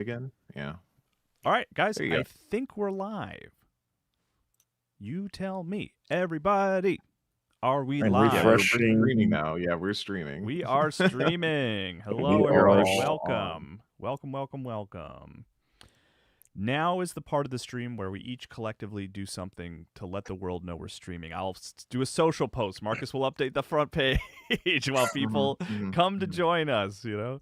again. Yeah. All right, guys, There you go. I think we're live. You tell me. Everybody, are we And live? Yeah, we're refreshing. streaming now. Yeah, we're streaming. We are streaming. Hello, We are everybody. all Welcome. Now is the part of the stream where we each collectively do something to let the world know we're streaming. I'll do a social post. Marcus will update the front page while people come to join us, you know?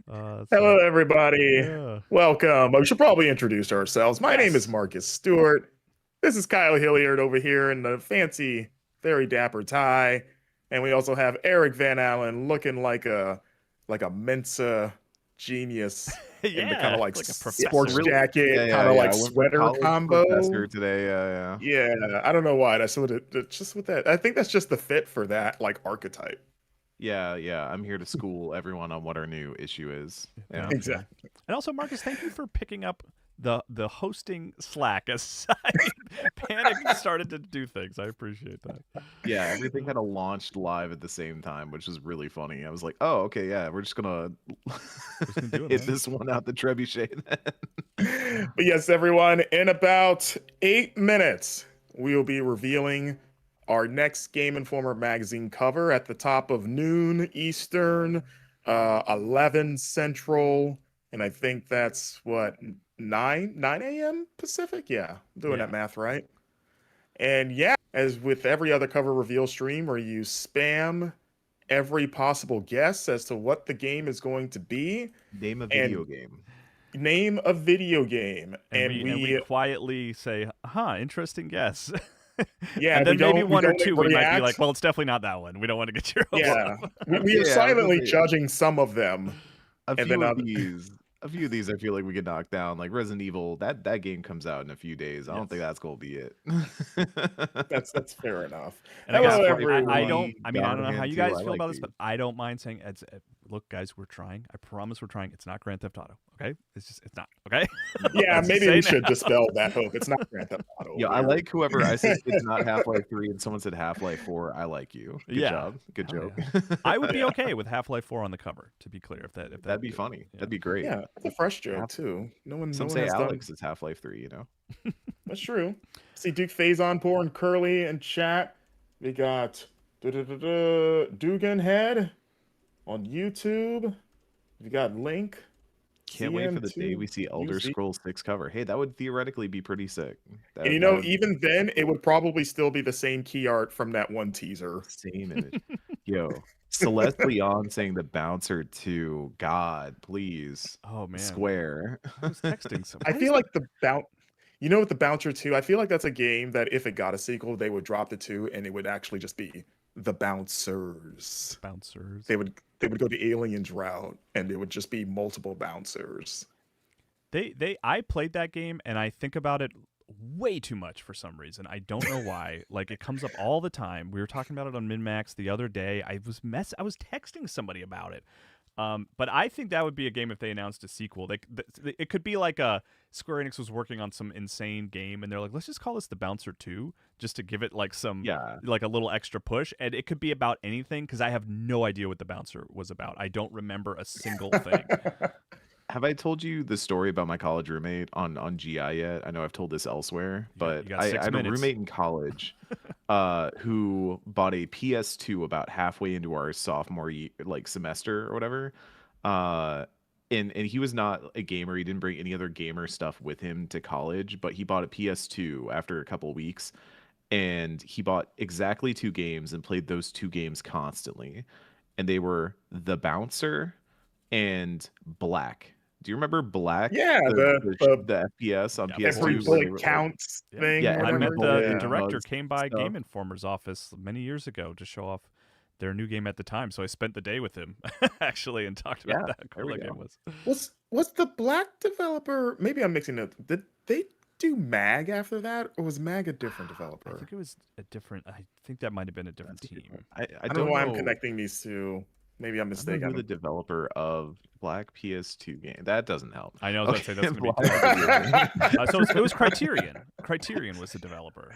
Hello, everybody. Yeah. Welcome. We should probably introduce ourselves. My name is Marcus Stewart. This is Kyle Hilliard over here in the fancy, very dapper tie. And we also have Eric Van Allen looking like a Mensa genius in the kind of like a sports professor. jacket, kind of like sweater combo. Professor today. Yeah. Yeah, I don't know why. That's what it just with that. I think that's just the fit for that like archetype. Yeah. I'm here to school everyone on what our new issue is. Yeah. Exactly. And also, Marcus, thank you for picking up the hosting slack aside. Panic started to do things. I appreciate that. Yeah, everything kind of launched live at the same time, which was really funny. I was like, oh, okay, yeah, we're just gonna do it, hit man. this one out the trebuchet then. But yes, everyone, in about 8 minutes, we will be revealing our next Game Informer magazine cover at the top of noon Eastern, 11 Central, and I think that's what 9 a.m. Pacific. Yeah, I'm doing that math right. And yeah, as with every other cover reveal stream where you spam every possible guess as to what the game is going to be. Name a video game. Name a video game. And we quietly say, interesting guess. Yeah, and then maybe one or two we might be react. like, well, it's definitely not that one. We don't want to get your hopes up. We are silently judging some of them. A few of these I feel like we could knock down. Like Resident Evil, that game comes out in a few days. I don't think that's gonna be it. That's fair enough. And Hello, everyone. I don't know how you guys feel about this, but I don't mind saying look, guys, we're trying. I promise we're trying. It's not Grand Theft Auto, okay? It's not, okay? Yeah, maybe we should dispel that hope. It's not Grand Theft Auto. Yeah, I like whoever I said it's not Half-Life 3 and someone said Half-Life 4. I like you. Good job. Good joke. Yeah. I would be okay with Half-Life 4 on the cover, to be clear. If that'd be funny. Yeah. That'd be great. Yeah, it's a fresh joke too. Some say Alex is Half-Life 3, you know? That's true. See Duke Phazon pouring Curly in chat. We got Dugan Head on YouTube. We got Link. Can't wait for the day we see Elder Scrolls 6 cover. Hey, that would theoretically be pretty sick. And even then, it would probably still be the same key art from that one teaser. Same image. Yo, Celeste Leon saying the Bouncer 2. God, please. Oh, man. Square. I was texting some. I feel like with the Bouncer 2, I feel like that's a game that if it got a sequel, they would drop the 2 and it would actually just be the Bouncers. They would go the Aliens route and it would just be multiple bouncers. I played that game and I think about it way too much for some reason. I don't know why. Like it comes up all the time. We were talking about it on MinMax the other day. I was texting somebody about it. But I think that would be a game if they announced a sequel. It could be like Square Enix was working on some insane game, and they're like, let's just call this The Bouncer 2, just to give it like like a little extra push. And it could be about anything, because I have no idea what The Bouncer was about. I don't remember a single thing. Have I told you the story about my college roommate on GI yet? I know I've told this elsewhere, but I had a roommate in college who bought a PS2 about halfway into our sophomore semester or whatever. And he was not a gamer. He didn't bring any other gamer stuff with him to college, but he bought a PS2 after a couple weeks, and he bought exactly 2 games and played those 2 games constantly. And they were The Bouncer and Black. Do you remember Black? Yeah, the FPS on PS2. Every bullet counts thing. Yeah, I met the director came by Game Informer's office many years ago to show off their new game at the time. So I spent the day with him actually and talked about that. How cool that game was. Was the Black developer? Maybe I'm mixing it. Did they do MAG after that, or was MAG a different developer? I think it was a different. I think that might have been a different team. I don't know why I'm connecting these two. Maybe I'm mistaken. I don't know the developer of Black PS2 game. That doesn't help. I know. I was going to say that's going to be. So it was Criterion. Criterion was the developer.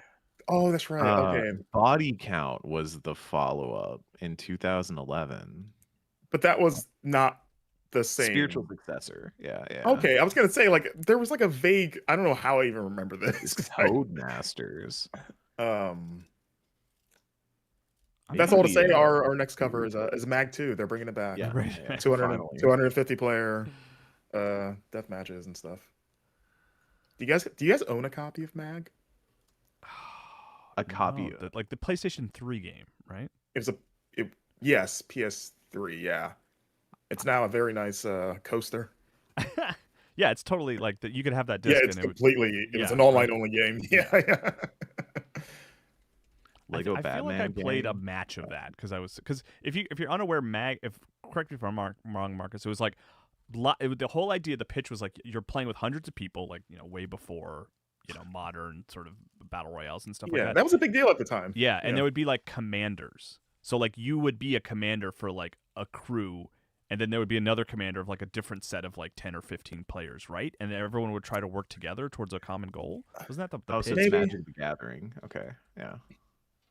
Oh, that's right. Okay. Body Count was the follow-up in 2011. But that was not the same spiritual successor. Yeah, yeah. Okay, I was gonna say like there was like a vague. I don't know how I even remember this. Codemasters. That's all to say. Our next cover is a Mag 2. They're bringing it back. Yeah, Right. yeah, 250 player death matches and stuff. Do you guys own a copy of Mag? A copy of like the PlayStation 3 game, right? Yes, PS3. Yeah, it's now a very nice coaster. Yeah, it's totally like that. You could have that disc. Yeah, it's completely. It was an online only game. Yeah. Lego Batman. I feel like I played a match of that because if you're unaware, correct me if I'm wrong, Marcus. It was like the whole idea. The pitch was like you're playing with hundreds of people, like way before modern sort of battle royales and stuff like that. Yeah, that was a big deal at the time. Yeah, and there would be like commanders. So like you would be a commander for like a crew. And then there would be another commander of like a different set of like 10 or 15 players, right? And everyone would try to work together towards a common goal. Wasn't that the pitch? So it's Magic the Gathering. Okay, yeah.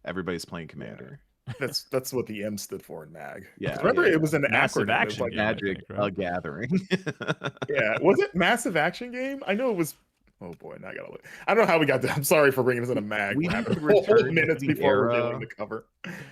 Everybody's playing commander. Yeah. That's what the M stood for in Mag. Yeah. Remember, it was an massive acronym. Action like game, Magic right? Gathering. Yeah, was it Massive Action Game? I know it was. Oh boy, now I gotta look. I don't know how we got there. I'm sorry for bringing us in a Mag. We need to return minutes before revealing the cover.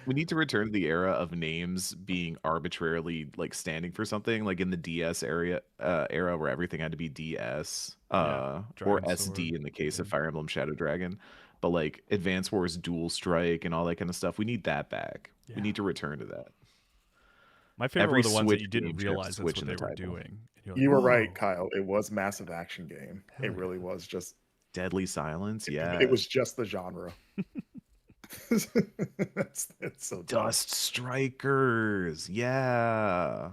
We need to return to the era of names being arbitrarily like standing for something, like in the DS era where everything had to be DS or SD in the case of Fire Emblem Shadow Dragon. But like Advance Wars Dual Strike and all that kind of stuff, we need that back. Yeah. We need to return to that. My favorite were the ones that you didn't realize that's what they were doing. You were right, Kyle. It was Massive Action Game. It really was just Deadly Silence. Yeah, it was just the genre. it's so Dust Strikers. Yeah.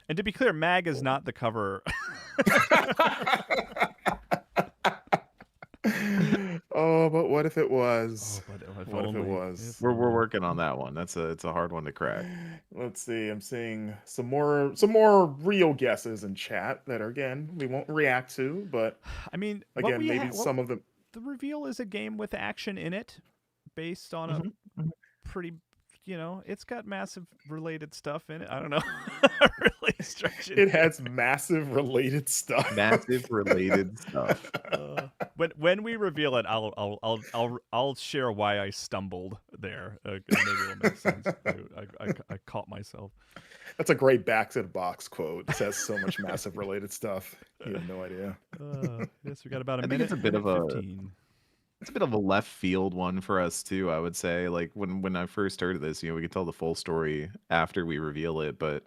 And to be clear, Mag is not the cover. Oh, but what if it was? What if it was? We're working on that one. It's a hard one to crack. Let's see. I'm seeing some more real guesses in chat that again we won't react to, but I mean, again, maybe some of them. The reveal is a game with action in it, based on a pretty. It's got massive related stuff in it. I don't know. Really stretching. It has massive related stuff. Massive related stuff. When we reveal it, I'll share why I stumbled there. Maybe it'll make sense. I caught myself. That's a great back to the box quote. It says so much massive related stuff. You have no idea. Yes, we got about a minute. It's a bit of 15. It's a bit of a left field one for us too, I would say. Like when I first started this, we could tell the full story after we reveal it, but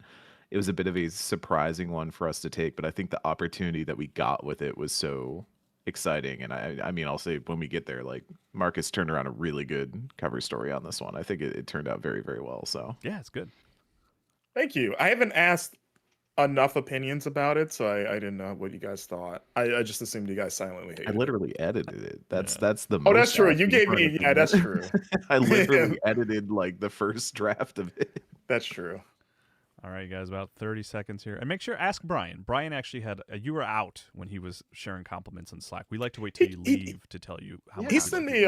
it was a bit of a surprising one for us to take. But I think the opportunity that we got with it was so exciting. And I mean, I'll say when we get there, like Marcus turned around a really good cover story on this one. I think it turned out very, very well. So yeah, it's good. Thank you. I haven't asked enough opinions about it, so I didn't know what you guys thought. I just assumed you guys silently hated it. I literally edited it. That's the most. Oh, that's true. You gave me. Yeah, that's true. I literally edited like the first draft of it. That's true. All right, guys, about 30 seconds here. And make sure ask Brian. Brian actually had you were out when he was sharing compliments on Slack. We like to wait till you leave to tell you how much. He sent me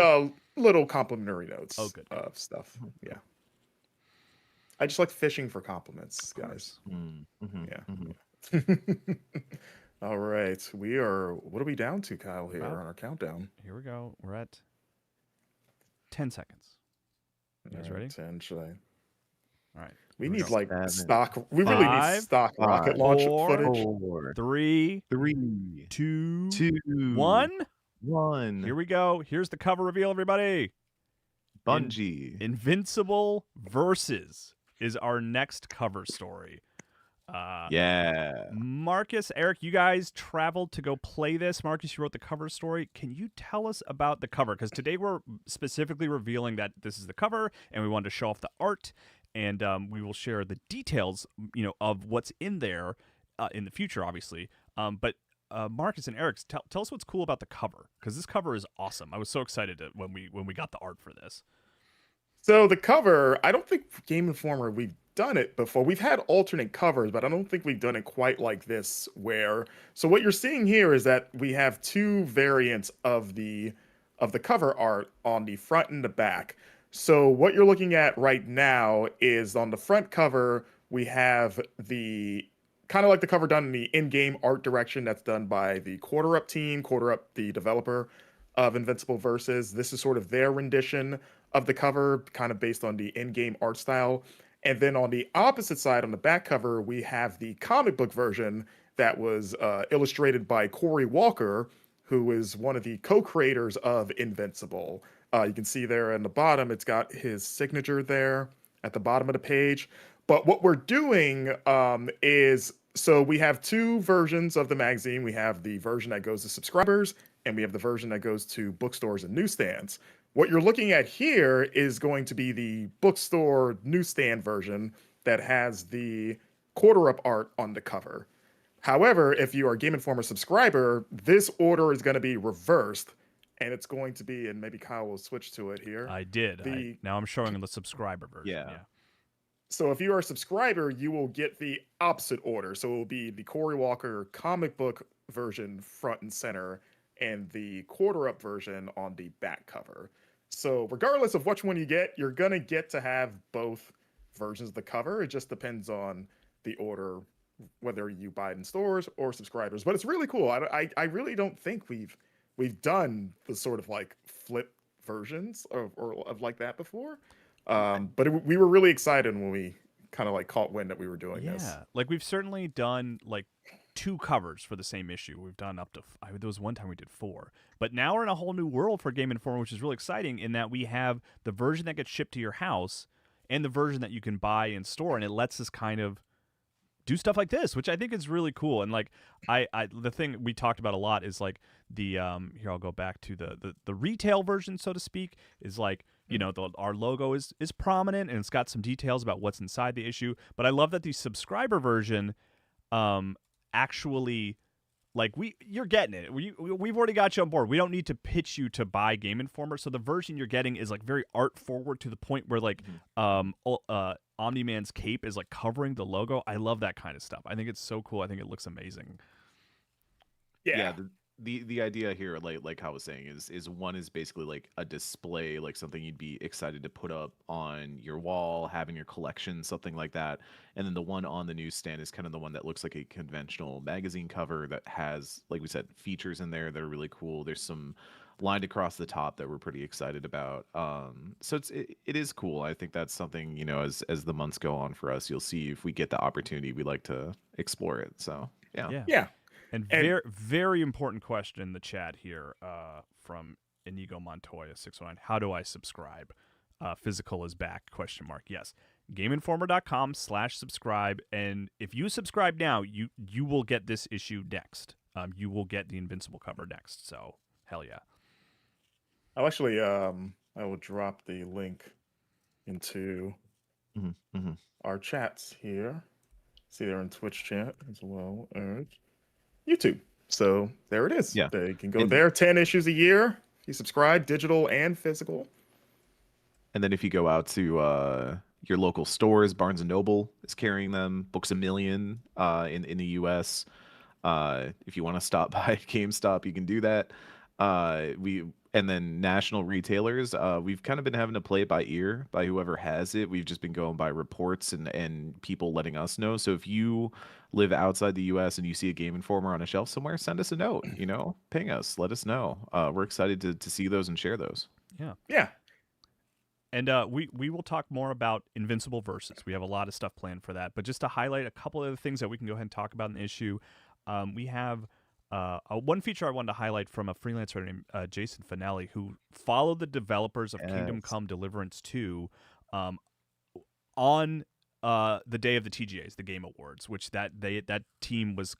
little complimentary notes. Oh, good. Of stuff. Yeah. I just like fishing for compliments, guys. Yeah. All right. What are we down to, Kyle, here on our countdown? Here we go. We're at 10 seconds. You guys ready? 10, should I? All right. We need like stock. We really need stock rocket launch footage. 3, 2, 1. Here we go. Here's the cover reveal, everybody. Bungie. Invincible Versus is our next cover story. Yeah. Marcus, Eric, you guys traveled to go play this. Marcus, you wrote the cover story. Can you tell us about the cover? Because today we're specifically revealing that this is the cover, and we wanted to show off the art, and we will share the details, of what's in there in the future, obviously. But Marcus and Eric, tell us what's cool about the cover, because this cover is awesome. I was so excited when we got the art for this. So the cover, I don't think Game Informer, we've done it before. We've had alternate covers, but I don't think we've done it quite like this so what you're seeing here is that we have two variants of the cover art on the front and the back. So what you're looking at right now is on the front cover, we have the kind of like the cover done in the in-game art direction that's done by the Quarter Up team, Quarter Up, the developer of Invincible Versus. This is sort of their rendition of the cover, kind of based on the in-game art style. And then on the opposite side, on the back cover, we have the comic book version that was illustrated by Corey Walker, who is one of the co-creators of Invincible. You can see there in the bottom, it's got his signature there at the bottom of the page. But what we're doing is, so we have two versions of the magazine. We have the version that goes to subscribers, and we have the version that goes to bookstores and newsstands. What you're looking at here is going to be the bookstore newsstand version that has the Quarter Up art on the cover. However, if you are a Game Informer subscriber, this order is going to be reversed, and it's going to be, and maybe Kyle will switch to it here. I did. Now I'm showing the subscriber version. Yeah. So if you are a subscriber, you will get the opposite order. So it will be the Corey Walker comic book version front and center, and the Quarter Up version on the back cover. So regardless of which one you get, you're going to get to have both versions of the cover. It just depends on the order, whether you buy it in stores or subscribers. But it's really cool. I really don't think we've done the sort of like flip versions of like that before. But we were really excited when we kind of like caught wind that we were doing this. Yeah, like we've certainly done like 2 covers for the same issue. We've done up to, there was one time we did 4. But now we're in a whole new world for Game Informer, which is really exciting in that we have the version that gets shipped to your house and the version that you can buy in store, and it lets us kind of do stuff like this, which I think is really cool. And like the thing we talked about a lot is like the here I'll go back to the retail version, so to speak, is like, you know, our logo is prominent and it's got some details about what's inside the issue. But I love that the subscriber version actually, like, you're getting it. We've already got you on board. We don't need to pitch you to buy Game Informer. So the version you're getting is like very art forward to the point where like Omni-Man's cape is like covering the logo. I love that kind of stuff. I think it's so cool. I think it looks amazing. Yeah. The idea here, like I was saying, is one is basically like a display, like something you'd be excited to put up on your wall, have in your collection, something like that. And then the one on the newsstand is kind of the one that looks like a conventional magazine cover that has, like we said, features in there that are really cool. There's some lined across the top that we're pretty excited about. So it is cool. I think that's something, you know, as the months go on for us, you'll see if we get the opportunity, we like to explore it. So yeah. And very, very important question in the chat here from Inigo Montoya 609. How do I subscribe? Physical is back? ? Yes. GameInformer.com/subscribe. And if you subscribe now, you will get this issue next. You will get the Invincible cover next. So hell yeah. I'll actually I will drop the link into our chats here. See there in Twitch chat as well as YouTube. So there it is. Yeah. You can go there. 10 issues a year. You subscribe, digital and physical. And then if you go out to your local stores, Barnes & Noble is carrying them. Books A Million in the U.S. If you want to stop by GameStop, you can do that. And then national retailers, we've kind of been having to play it by ear by whoever has it. We've just been going by reports and people letting us know. So if you live outside the U.S. and you see a Game Informer on a shelf somewhere, send us a note, you know, ping us, let us know. We're excited to see those and share those. Yeah. And we will talk more about Invincible Versus. We have a lot of stuff planned for that. But just to highlight a couple of the things that we can go ahead and talk about in the issue, we have one feature I wanted to highlight from a freelancer named Jason Finelli, who followed the developers of Kingdom Come Deliverance 2 on the day of the TGAs, the Game Awards, which that team was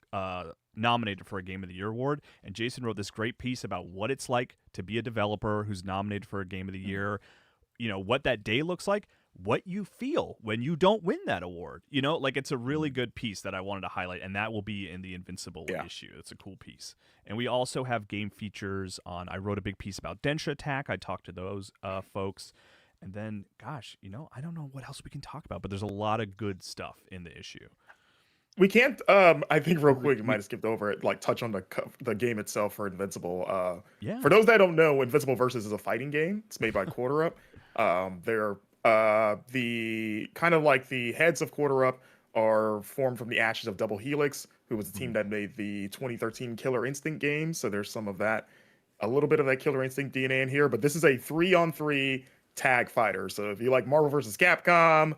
nominated for a Game of the Year award. And Jason wrote this great piece about what it's like to be a developer who's nominated for a Game of the Year, you know, what that day looks like, what you feel when you don't win that award. You know, like, it's a really good piece that I wanted to highlight, and that will be in the Invincible issue. It's a cool piece. And we also have game features on, I wrote a big piece about Densha Attack. I talked to those folks. And then, gosh, you know, I don't know what else we can talk about, but there's a lot of good stuff in the issue. We can't, I think real quick, you might have skipped over it, like touch on the game itself for Invincible. For those that don't know, Invincible Versus is a fighting game. It's made by Quarter Up. They're the kind of like the heads of Quarter Up are formed from the ashes of Double Helix, who was the team that made the 2013 Killer Instinct game. So there's some of that, a little bit of that Killer Instinct DNA in here. But this is a 3-on-3 tag fighter. So if you like Marvel vs. Capcom,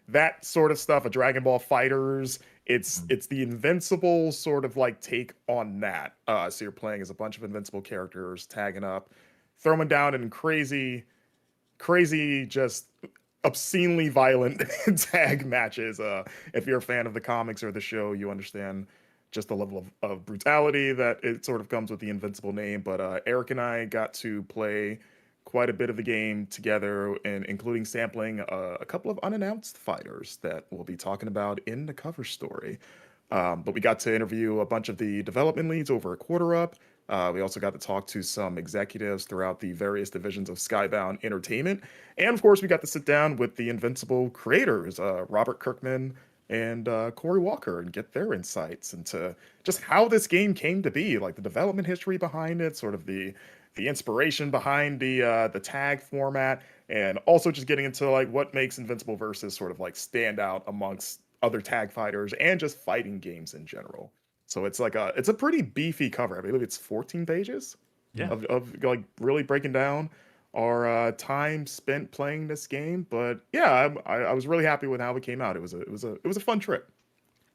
that sort of stuff, a Dragon Ball Fighters, it's the Invincible sort of like take on that. So you're playing as a bunch of Invincible characters, tagging up, throwing down in crazy, just obscenely violent tag matches. If you're a fan of the comics or the show, you understand just the level of brutality that it sort of comes with the Invincible name. But Eric and I got to play quite a bit of the game together, and including sampling a couple of unannounced fighters that we'll be talking about in the cover story. But we got to interview a bunch of the development leads over at Quarter Up. We also got to talk to some executives throughout the various divisions of Skybound Entertainment. And of course, we got to sit down with the Invincible creators, Robert Kirkman and Corey Walker, and get their insights into just how this game came to be, like the development history behind it, sort of the inspiration behind the tag format, and also just getting into like what makes Invincible Versus sort of like stand out amongst other tag fighters and just fighting games in general. So it's a pretty beefy cover. I believe it's 14 pages of like really breaking down our time spent playing this game. But yeah, I was really happy with how it came out. It was a fun trip.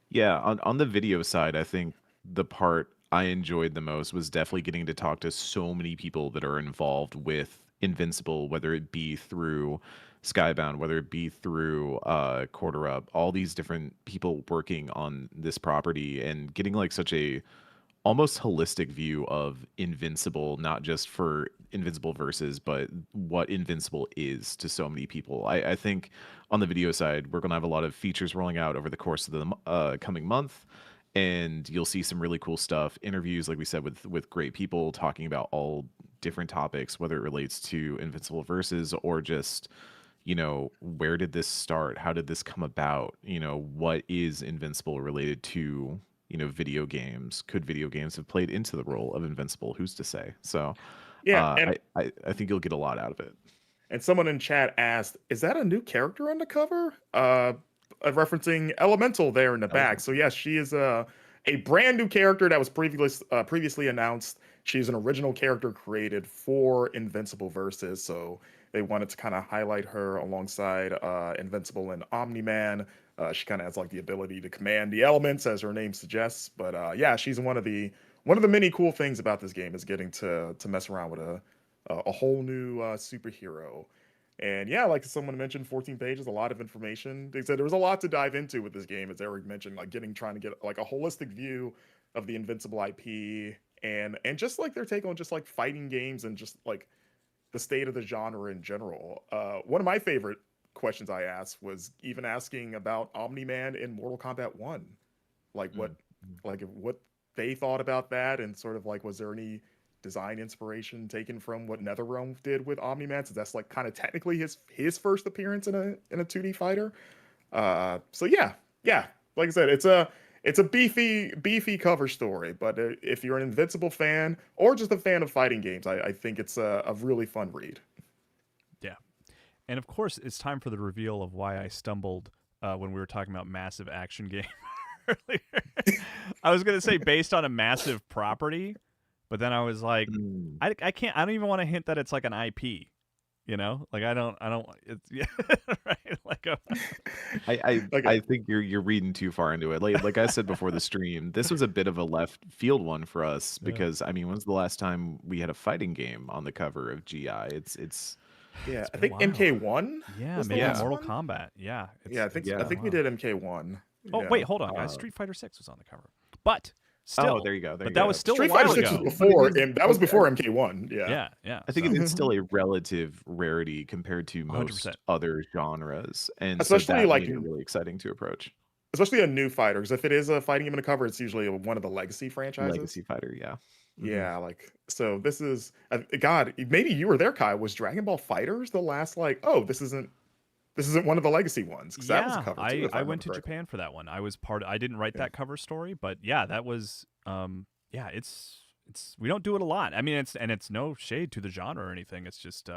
Yeah, on the video side, I think the part I enjoyed the most was definitely getting to talk to so many people that are involved with Invincible, whether it be through Skybound, whether it be through Quarter Up, all these different people working on this property, and getting like such a almost holistic view of Invincible, not just for Invincible Versus, but what Invincible is to so many people. I think on the video side, we're going to have a lot of features rolling out over the course of the coming month, and you'll see some really cool stuff, interviews, like we said, with great people talking about all different topics, whether it relates to Invincible Versus or just, where did this start? How did this come about? What is Invincible related to, video games? Could video games have played into the role of Invincible? Who's to say? So Yeah, and I think you'll get a lot out of it. And someone in chat asked, "Is that a new character on the cover?" Referencing Elemental there in the back. So yes, she is a brand new character that was previously announced. She's an original character created for Invincible Versus, so they wanted to kind of highlight her alongside Invincible and Omni-Man. She kind of has like the ability to command the elements, as her name suggests. But yeah, she's one of the many cool things about this game is getting to mess around with a whole new superhero. And yeah, like someone mentioned, 14 pages, a lot of information. They said there was a lot to dive into with this game, as Eric mentioned, like trying to get like a holistic view of the Invincible IP, and just like their take on just like fighting games and just like the state of the genre in general. One of my favorite questions I asked was even asking about Omni-Man in Mortal Kombat 1. Like what they thought about that, and sort of like, was there any design inspiration taken from what NetherRealm did with Omni-Man, so that's like kind of technically his first appearance in a 2D fighter. So yeah, like I said, it's a beefy cover story, but if you're an Invincible fan or just a fan of fighting games, I think it's a really fun read. Yeah, and of course it's time for the reveal of why I stumbled when we were talking about massive action game earlier. I was gonna say based on a massive property, but then I was like, I don't even want to hint that it's like an IP, like I don't, it's, yeah, right. Like, I think you're reading too far into it. Like I said before the stream, this was a bit of a left field one for us because I mean, when's the last time we had a fighting game on the cover of GI? It's yeah, I think MK1. Yeah, maybe Mortal Kombat. Yeah, I think we did MK1. Oh wait, hold on, guys. Street Fighter 6 was on the cover, but still, there you go. But that was still Street a while Fighter 6 ago. was before, and that was before MK1. Yeah. I think it's still a relative rarity compared to most 100%. other genres, and especially so that like made it really exciting to approach. Especially a new fighter, because if it is a fighting game in a cover, it's usually one of the legacy franchises. Legacy fighter, yeah. Yeah, like, so this is God. Maybe you were there, Kai. Was Dragon Ball Fighters the last like? Oh, this isn't one of the legacy ones, because that was a cover too. I went to Japan for that one. I was I didn't write that cover story, but yeah, that was it's we don't do it a lot. I mean, it's no shade to the genre or anything. It's just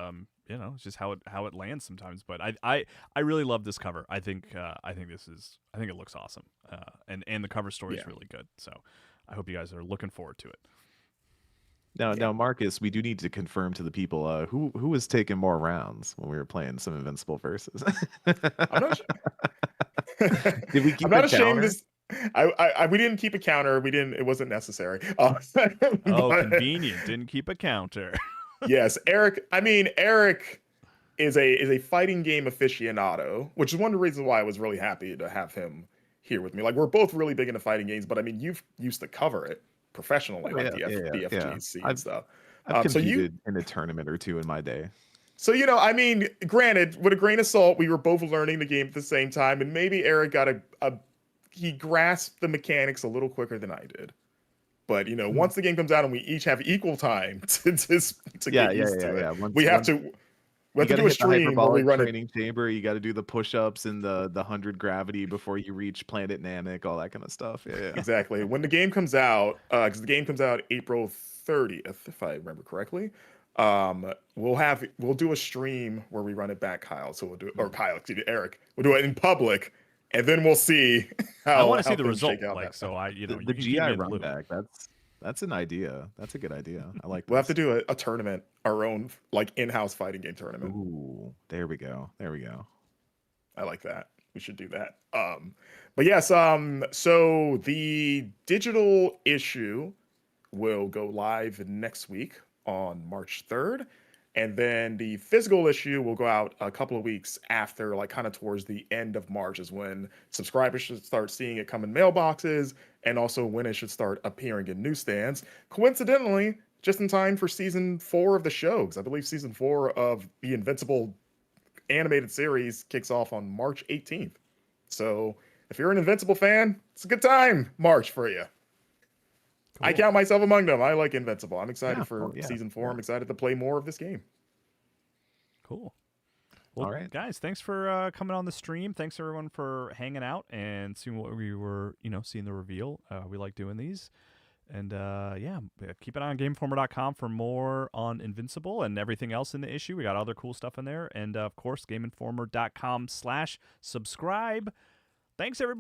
it's just how it lands sometimes. But I really love this cover. I think it looks awesome. And the cover story is really good. So I hope you guys are looking forward to it. Now, Marcus, we do need to confirm to the people who was taking more rounds when we were playing some Invincible Versus. I'm not Did we keep I'm not ashamed to we didn't keep a counter. It wasn't necessary. Convenient. Didn't keep a counter. Yes, Eric. I mean, Eric is a fighting game aficionado, which is one of the reasons why I was really happy to have him here with me. Like, we're both really big into fighting games, but I mean, you've used to cover it professionally, the FGC and stuff. I've competed in a tournament or two in my day. So, I mean, granted, with a grain of salt, we were both learning the game at the same time, and maybe Eric got he grasped the mechanics a little quicker than I did. But once the game comes out and we each have equal time to get used to it, we have to do a stream where we run training chamber. You got to do the push-ups and the 100 gravity before you reach Planet Namek, all that kind of stuff. Yeah. Exactly. When the game comes out, because the game comes out April 30th, if I remember correctly. We'll do a stream where we run it back, Kyle. So we'll do it, or Kyle, excuse me, Eric. We'll do it in public, and then we'll see how. I want to see the result. Like, so the GI run back. That's an idea. That's a good idea. I like. We'll have to do a tournament, our own like in-house fighting game tournament. Ooh, there we go. I like that. We should do that. But yes. So the digital issue will go live next week on March 3rd. And then the physical issue will go out a couple of weeks after, like kind of towards the end of March is when subscribers should start seeing it come in mailboxes, and also when it should start appearing in newsstands. Coincidentally, just in time for season 4 of the show, because I believe season 4 of the Invincible animated series kicks off on March 18th. So if you're an Invincible fan, it's a good time, March, for you. Cool. I count myself among them. I like Invincible. I'm excited for season 4. I'm excited to play more of this game. Cool. Well, all right, guys, thanks for coming on the stream. Thanks everyone for hanging out and seeing what we were, seeing the reveal. We like doing these. And keep an eye on GameInformer.com for more on Invincible and everything else in the issue. We got other cool stuff in there. And of course, GameInformer.com/subscribe. Thanks, everybody.